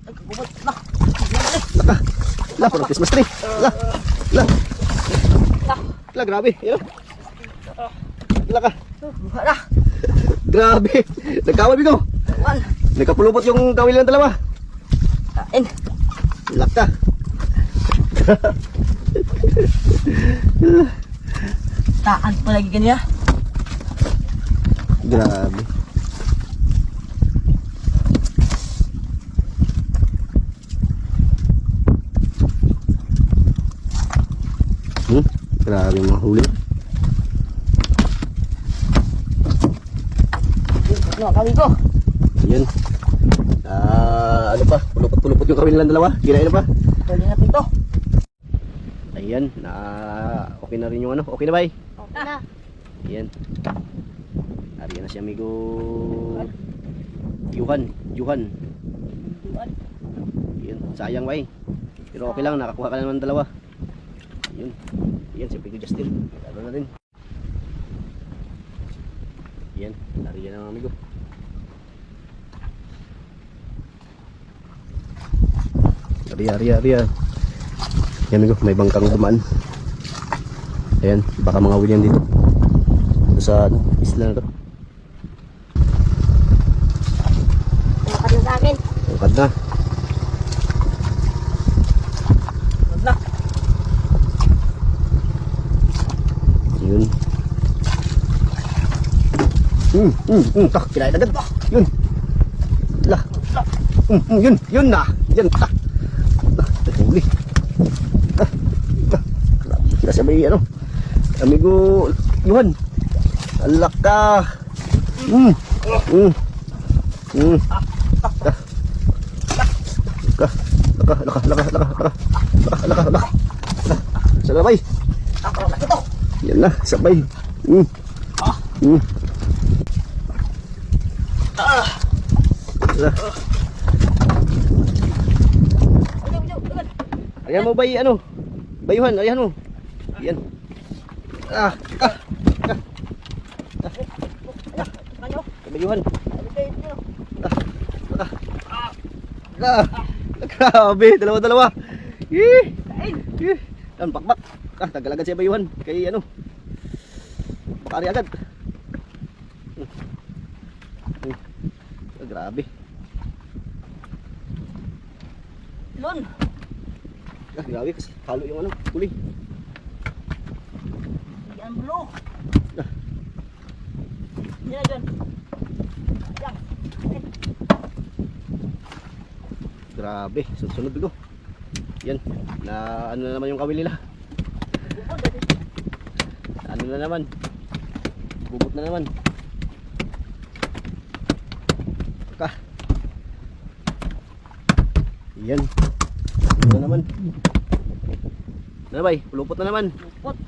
Bubot na. La, parang Christmas tree. La, grabe. Yan. La ka. Wala. Grabe. Nagkawal bigo. One. Nagkapulupot yung kawil ng dalawa. Kain. Laka. Taan pa lagi kanya. Grabe. Grabe mga huli. No, kami ko. Ayan. Ano pa? Pulupot-pulupot yung kawil ng dalawa. Ginain na pa. Pwede natin to. Ayan. Okay na rin yung ano. Okay na ba? Okay na. Ayan. Ariyan na si amigo Yuhan. Ayan. Sayang ba pero okay lang. Nakakuha ka na naman dalawa. Ayan. Ayan. Si amigo Justin. Lalo na rin. Ayan. Ariyan na mga amigo. Ariya. Ayan amigo. May bangkang dumaan. Ayan. Baka mga huli yan dito. Sa isla na to. Lakad na sa akin. Lakad na. Lakad na. Yun. Tak, kinain agad. Yun. Lah. Yun na. Yan. Huli. Kasi may ano. Amigo Yuhan. Alak ka. Laka. Sabay. Ako na ito. Yan na, sabay. Ayan mo ba ano? Bayuhan, ayan mo. Yan. Bayuhan. Grabe, dalawa. Yan, bakbak. Tagalagan siya bayuhan. Kay ano. Bakari agad. Grabe. Lon. Grabe kasi halo yung ano, huli. Yan bro. Yan dyan. Yan. Grabe, sunod bigo. Yan, na ano na naman yung kawil nila. Ano na naman. Bubot na naman. Ka. Yan. Ano na naman. Ano ba? Pulupot na naman. Pulupot.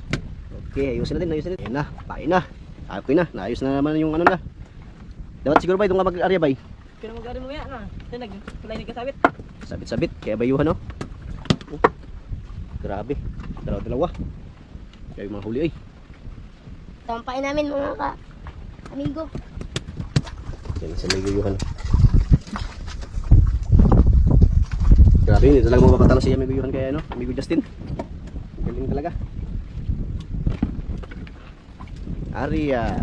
Okay, ayusin natin. Ayan na, pain na. Okay na, naayos na naman yung ano na. Dapat siguro ba itong mag-area ba? Kaya mag-area mo yan. Ito nagkulay ni kasabit. Sabit-sabit, kaya bayuhan no? Grabe, dalawa. Kaya yung mga huli ay. Tampain namin mga amigo. Yan, sa may guyuhan. Grabe, hindi talaga mapapatalo siya may guyuhan kaya ano, amigo Justin. Galing talaga. Aria.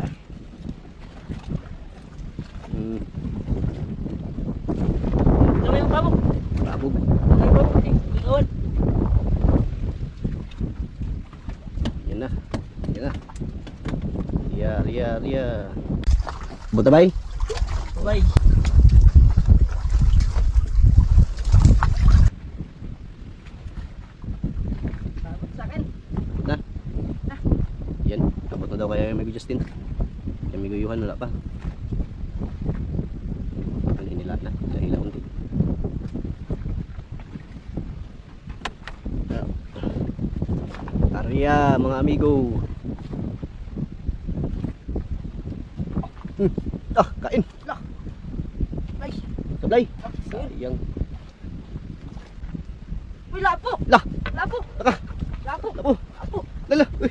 Ano yung pabog? Pabog. Ano yung pabog? Ikawan. Yan na. Ria. Buta bay? Bye. Pabog sa akin. Na. Yan, abot na daw kaya yung amigo Justin. Yung amigo Yuhan wala pa. Ano inilat na, dahil unti. Aria mga amigo. Kain. Nice. Sablay. Sayang. Uy, lapo. Lah. Lapo. Lapo. Lapo. Uy.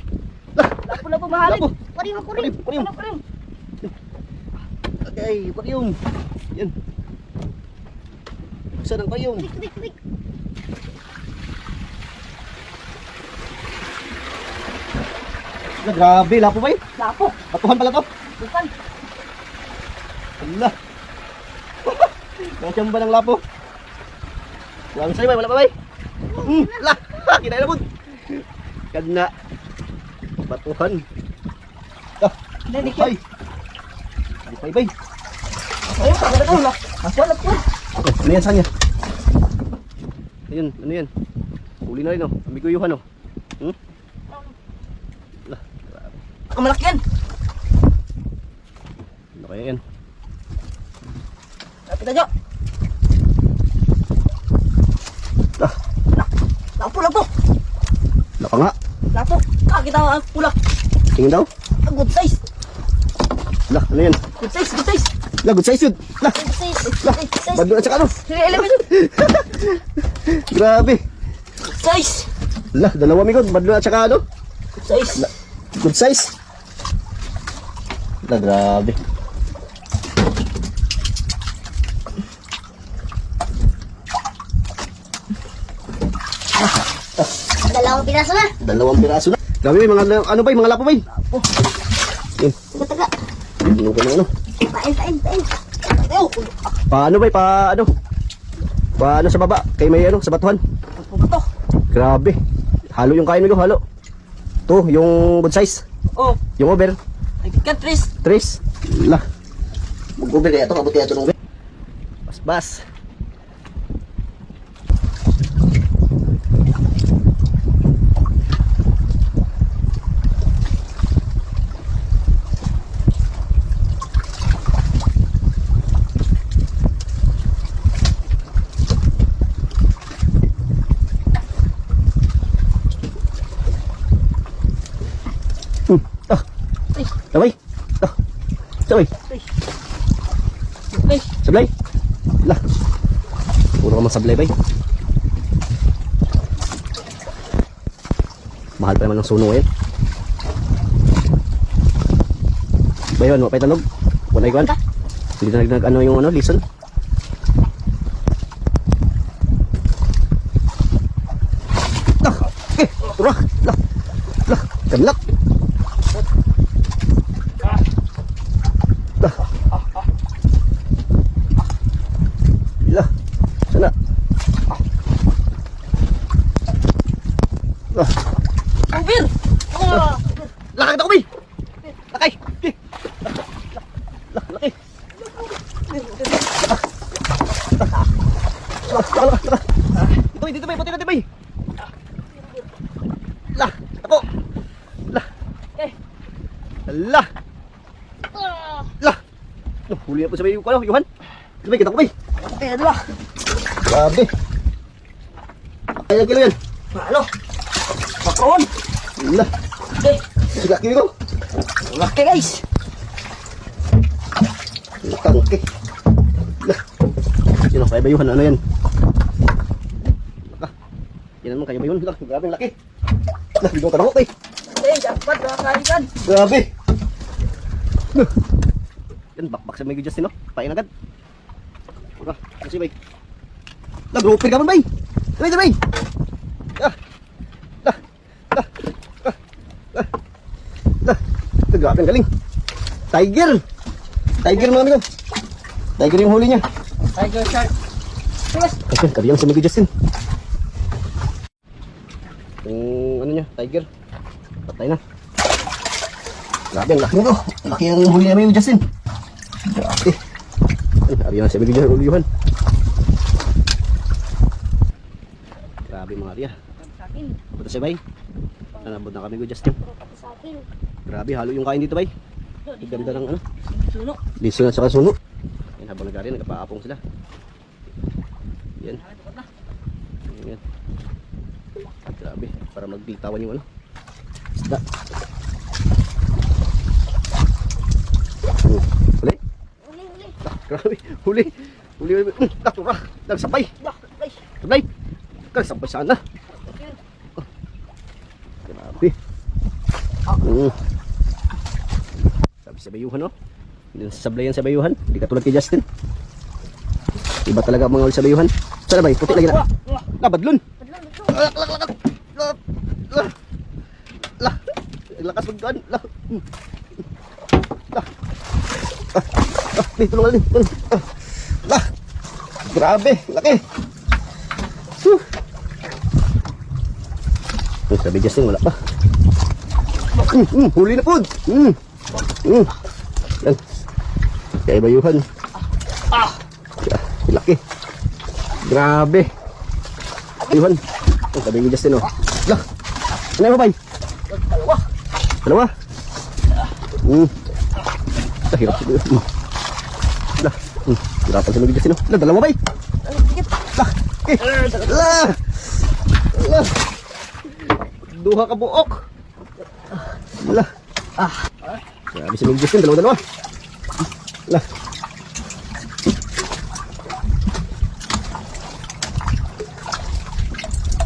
Lapo mahalin. Lapo. Kurim. Kurium. Okay, kurium. Yan. Buksan ang payong. Dik. Grabe, lapo ba yun? Lapo. Batuhan pala to. Bukan. Ala. Macam ba ng lapo? Wala sa'yo, bay. Wala pa, bay. Ala. Kinain na po. Kana. Batuhan. Ah. Hindi, Ay. Ay, bay. Ayun, kagad ako. Wala po. Ano yan, saan yan? Ayun, ano yan? Huli na rin, oh. Amiguyuhan, oh. Ala. Ang malaki yan. Ano kaya yan? Lapit na dyan. Ah. Lapo. Laka nga. Lapo. Kita mo ang pula. Tingin daw. Ang good size. Ala, ano yan? Good size. Ala, good size yun. Ala. Bado at saka ano? Sige, element. Grabe. Good size. Ala, dalawa migod. Bado at saka ano? Good size. Good size. Ala, grabe. Dalawang piraso na. Dalawang piraso na. Grabe, mga ano ba? Mga lapo ba? Yun. Taga. Ano ka ano? Tain. Ayaw. Paano ba? Paano? Paano sa baba? Kay may ano? Sa batuhan? Ano ba to? Grabe. Halo yung kain mo, halo. To, yung good size. Oh. Yung over. Ay, kan Tris. Tres. Lah. Mag-over kaya ito. Kabut kaya ito ng over. Bas. Sabay. Sabay. Ay, Sablay. Lah. Puro ka mang sablay, bay. Mahal pa naman ng suno ngayon. Bayon, mapay tanog. Wala iguan. Hindi na nag ano yung ano, listen. Lah. Turah. Lah. Lah. Kanlak. Lah. Sana. Ah. ang beer. Lakay kita kubi. Lakay. Lakay. Dito bay, pati natin bay. Lah, ako. Lah. Lah. Lah. Huli na po sa bay ko, Johan. Dito bay, kita ko bay. Eh, ano ba? Grabe. Kaya kilo yan. Ano? Pakron. Lah. Okay. Sige, kilo ko. Laki guys. Tangke. Lah. Sino kaya bayuhan? Ano yan? Laka. Yan naman kaya bayuhan. Lah, grabe ang laki. Lah, bigong ka na ko, tay. Eh, dapat nakakaigan. Grabe. Lah. Yan, bakbak sa may Justin, no? Pain agad. Wala, kasi bay. Lah, grouper ka man, bay. Sabay, sabay. Lah. Lah. Lah. Lah. Lah. Lah. Grabe ang galing. Tiger. Tiger mga amigo. Tiger yung huli niya. Tiger shark. Ayun, kariyang sa Miguel Justin. Yung ano niya, tiger. Patay na. Grabe, ang laki nito. Laki ang huli niya Miguel Justin. Grabe. Ayun, kariyang sa Miguel Justin. Grabe mga ariya. Sa akin. Abot siya bay. Nanabot na kami Miguel Justin. Sa akin. Grabe, halo yung kain dito bay. Ang ganda ng ano. Suno. Liso na saka suno. Yan, habang nag-ari, nagpaapong sila. Yan. Yan. Grabe, para magbitawan yung ano. Isda. Huli. Uli. Ah, grabe, huli. Huli. Tura. Nagsabay. Guys. Sabay. Nagsabay sana. Grabe. Sabi sa bayuhan, no? Hindi na sablayan sa bayuhan. Hindi katulad kay Justin. Iba talaga ang mga uli sa bayuhan. Sana bay, puti lagi na. Badlon. Badlon. Lakas magkaan. Tulungan din. Grabe, laki. Sabi Justin, wala pa. Huli na po. Yan. Kaya bayuhan. Laki. Grabe. Bayuhan. Sabi ni Justin, oh. Lah. Ano ba, bay? Dalawa. Hirap. Lah. Hirapan sa Justin, oh. Lah, dalawa, bay. Lah. Lah. Duha ka buok. Lah. Sabi sa Justin, dalawa. Lah.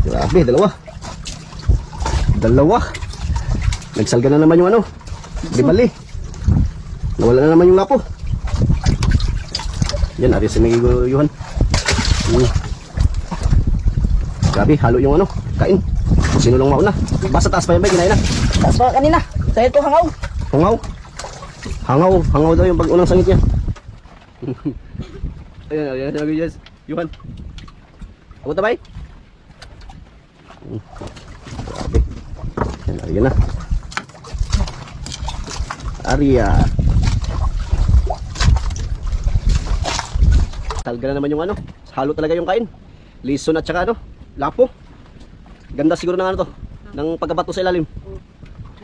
Grabe, dalawa. Nagsalga na naman yung ano. Di bali. Nawala na naman yung lapo. Yan, ari sa may Yuhan. Grabe, halo yung ano, kain. Sino lang mauna? Basta taas pa yan ba, ginahin na. Taas pa kanina. Sa'yo ito hangaw. Hangaw daw yung pag-unang sangit niya. Ayan, sabi guys. Yuhan. Ako tabay? Grabe. Yan na. Arya. Talga na naman yung ano. Halo talaga yung kain. Lison at saka ano, lapo. Ganda siguro ng ano to, ng pagkabato sa ilalim.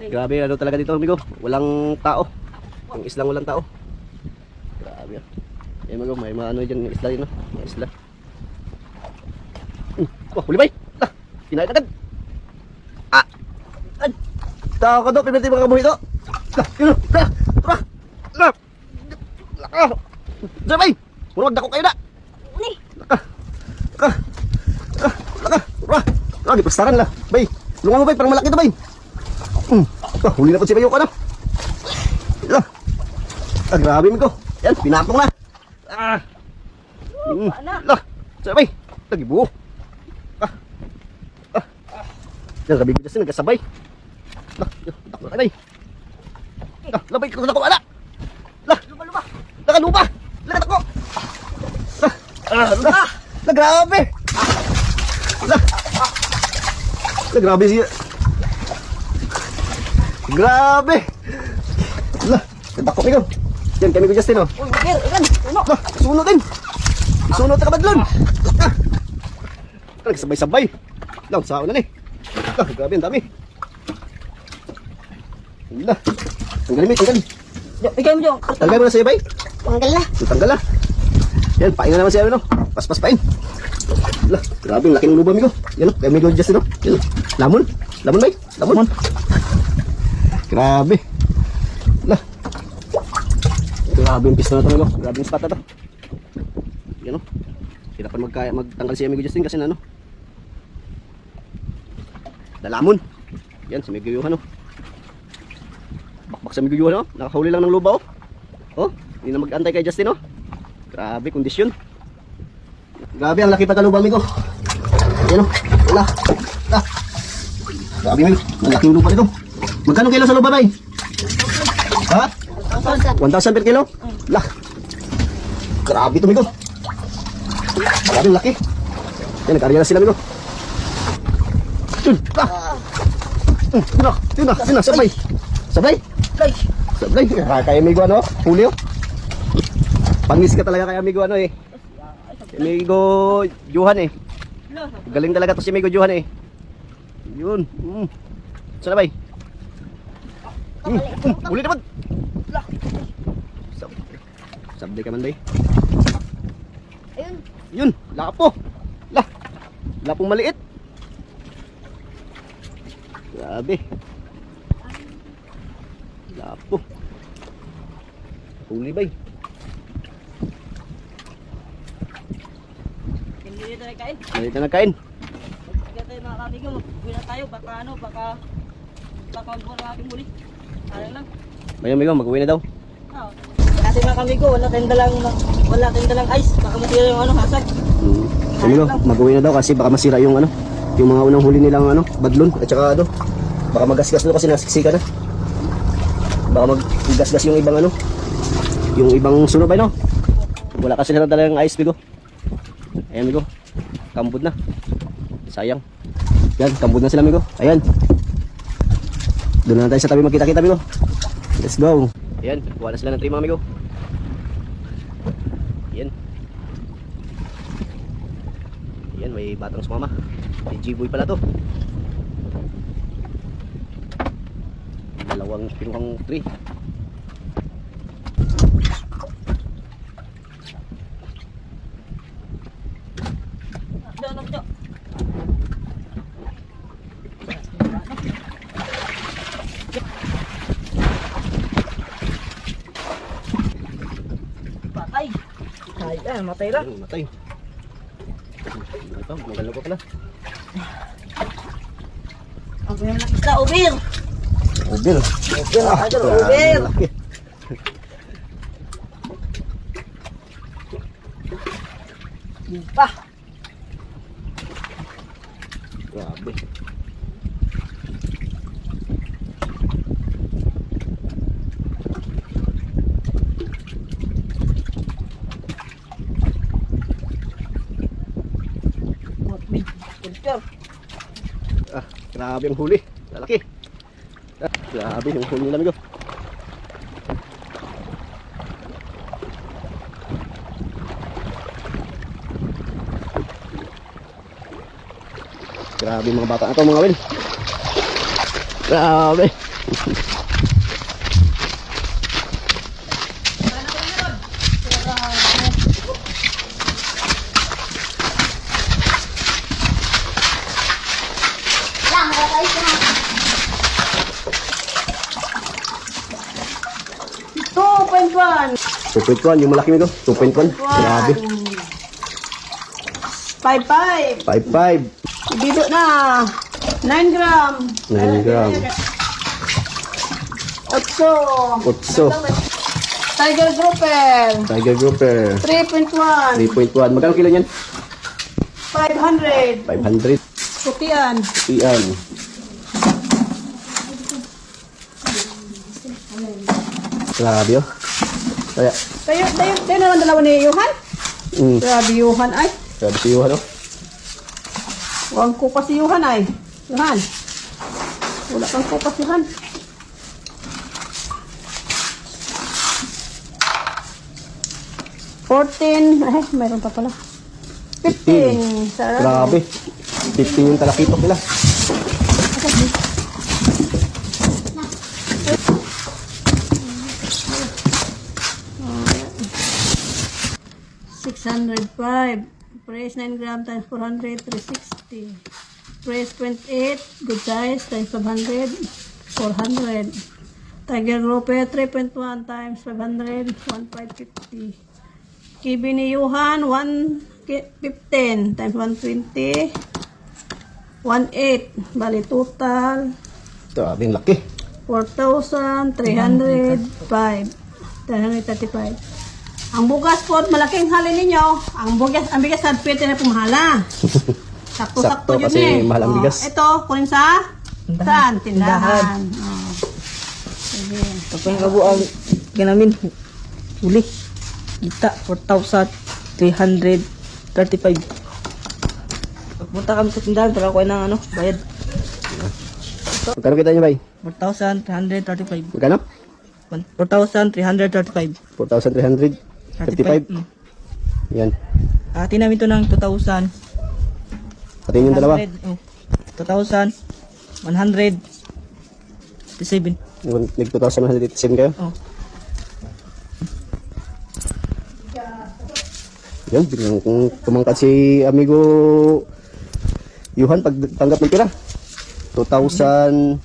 Grabe, ano talaga dito, amigo. Walang tao. Yung islang walang tao. Grabe. Ayan, amigo, may mga ano dyan, isla din, no? Mga isla. Huli bay! Kinain agad. Takot daw, pinati mga kabuhi ito. Yun, Diyan bay! Muna magdako kayo na. Lagi pastaran lah, bay. Lungan mo bay, parang malaki ito bay. Huli na po si Bayo ka na. Grabe mo ko. Yan, pinapong na. Saan bay? Lagi buo. Yan, sabi ko dyan, nagkasabay. Takot na bay. Labay ko na ko, ala. Lupa. Nakalupa. Nakatakot. Grabe. Grabe siya. Grabe. Takot niyo. Yan, kami ko Justin, oh. Sunod din. Sunod na kabadlon. Nagsabay-sabay. Lang, saan na ni. Grabe, ang dami. Tanggalin mo, tanggalin. Bigay mo dyan. Tanggalin mo na sa'yo, bay. Tanggal na. Tanggal na. Yan, pain na naman siya, no? Paspas pain. Grabe, laking lubang ko. Yan, kaya may Justin, no? Yan, lamon. Lamon, bay. Lamon. Grabe. Grabe yung pista na ito, amigo. Grabe yung spot na ito. Yan, no? Hirapan magtanggal si amigo Justin kasi na, no? Dalamon. Yan, si Amigo Yuhan, no? Bakbak sa Amigo Yuhan, no? Nakahuli lang ng luba, oh. Oh, hindi na mag-antay kay Justin, no? Grabe, kondisyon. Grabe, ang laki pa talubang, amigo. Yan, no? Wala. Grabe, amigo. Ang laking lupa nito. Magkano kilo sa lupa, bay? Ha? 1,000 per kilo? Lah. Grabe ito, amigo. Grabe, laki. Yan, nag-arya na sila, amigo. Yun na, sabay. Kaya amigo, ano? Huli, oh. Pangis ka talaga kay amigo, ano, eh. Amigo Yuhan, eh. Galing talaga to si amigo Yuhan, eh. Yun. Saan na, bay? Huli naman. Sabay ka man, bay. Yun, lapo. Lapong maliit. Grabe. Lapo. Huli, bay. Hindi tayo kain. Dito na kain. Kaya tayo mga kamigo, mag-uwi na tayo. Baka magbuwan ang aking muli. Sayang lang. May amigo, mag-uwi na daw. Kasi mga kamigo, wala tayong dalang ice. Baka matira yung hasag. So, amigo, mag-uwi na daw kasi baka masira yung ano, yung mga unang huli nilang ano, badlon at saka ano, baka magasgas daw kasi nasiksika na. Baka maggasgas yung ibang ano, yung ibang sunobay no. Wala kasi na talagang ice, amigo. Ayan, amigo. Kambod na. Sayang. Yan, kambod na sila, amigo. Ayan. Doon na tayo sa tabi magkita-kita, amigo. Let's go. Ayan, kuha na sila ng 3 mga amigo. Ayan. Ayan, may batang sumama. May G-boy pala to. Dalawang pinuhang 3. Doon. Patay. Ay, matay lang. Ayun, matay. Ito, magalang ko pala. Ang ganyan na isda, ubir. Ubir. Ubir, idol, grabe, ubir. laki. Pa. Grabe. Kultur. Grabe ang huli. Lalaki. Grabe yung huli nila, amigo. Grabe mga bata na to, mga Will. Grabe. Lang, wala tayo sa 2.1. 2.1, yung malaki, amigo. 2.1. Grabe. 5.5. 5.5. Dito na. 9 gram. 9 gram. 8. 8. Tiger grouper. Tiger grouper. 3.1. 3.1. Magkano kilo niyan? 500. 500. Putian. Iyan. Grabe, oh. Kaya, Tayo naman dalawa ni Johan. Grabe Johan ay. grabe si Yuhan, oh. Huwag ko pa si Johan ay. Johan. Wala kang kupas Johan. $14. Ay, mayroon pa pala. 15. Sarap. Grabe. 15 yung talakitok nila. $605. Price 9 gram times 400, 360. Price 28, good size times 500, 400. Tiger Grouper 3.1 times 500, 1,550. Kibi ni Johan 115 times 120, 1,800. Bali total Grabe, yung laki. 4,305. 335. Ang bugas po, malaking hali ninyo. Ang bigas sa pwede na pumahala. Sakto-sakto yun kasi mahal ang bigas. Ito, kunin sa saan? Tindahan. Oh. Sige. Tapos yung kabuang ganamin huli kita 4,335. Pagpunta kami sa tindahan para kuha ng ano bayad Magkano kita niyo, bay? 4,335. Magkano? 4,335. 4,335. Yan. Atin namin to ng 2,000. Pati yung dalawa. 2,187. Nag 2,187 kayo? Oh. Yan, biglang kung tumangkad si amigo Yuhan pagtanggap ng pira. 2,000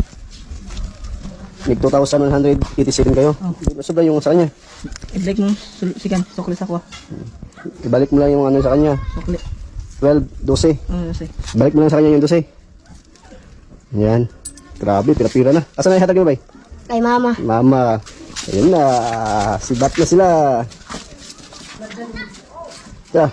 Nag 2,187 kayo. Sobra yung sa kanya. I-like mo sikan sukli sa kuha. Ibalik mo lang yung ano sa kanya. Sukli. 12, 12. Kasi. Balik mo lang sa kanya yung 12. Yan. Grabe, pira-pira na. Asan na ihatag mo, bay? kay mama. Mama. Ayun na. Sibat na sila. Yeah.